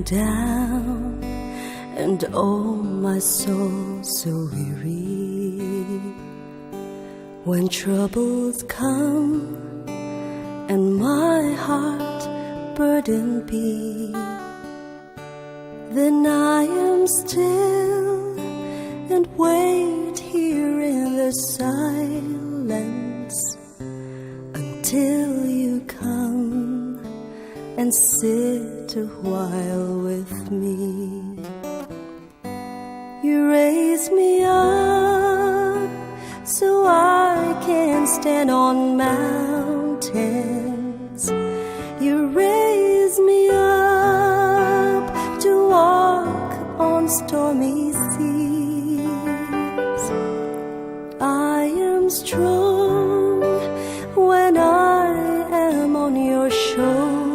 Down and oh my soul so weary, when troubles come and my heart burdened be, then I am still and wait here in the silence until you come and sit a while with me. You raise me up so I can stand on mountains. You raise me up to walk on stormy seas. I am strong when I am on your shoulders.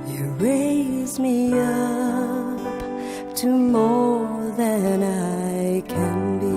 You raise me up to more than I can be.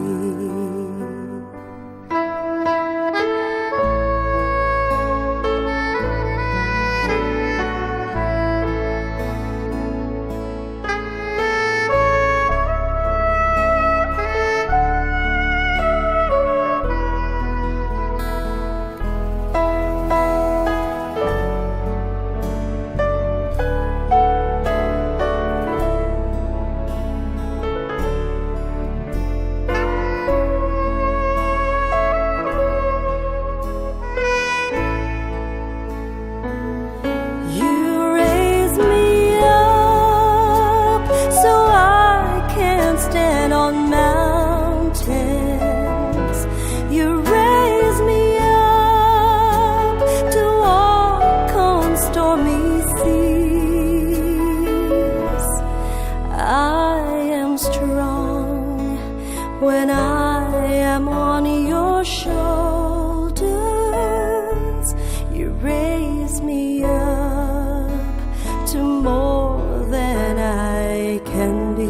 When I am on your shoulders, you raise me up to more than I can be.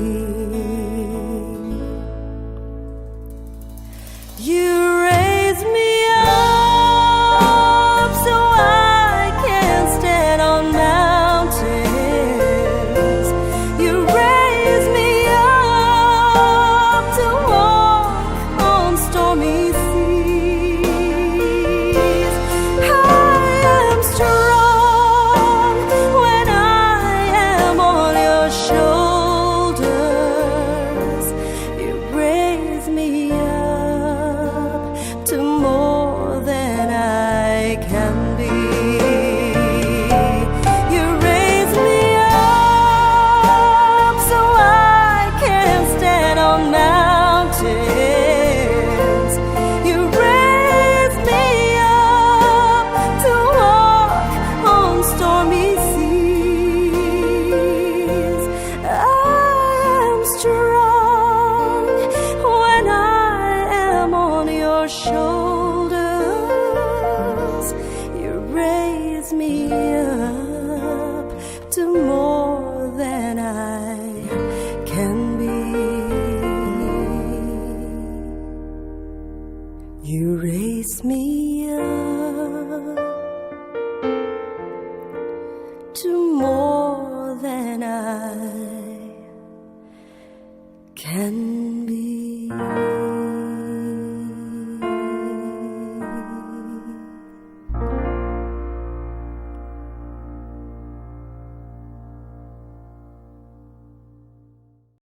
You raise me up so I can stand on mountains. You raise me up to walk on stormy seas. I am strong when I am on your shoulders. You raise me up to more than I can be. You raise me up so I can stand on mountains. You raise me up to walk on stormy seas. I am strong when I am on your shoulders.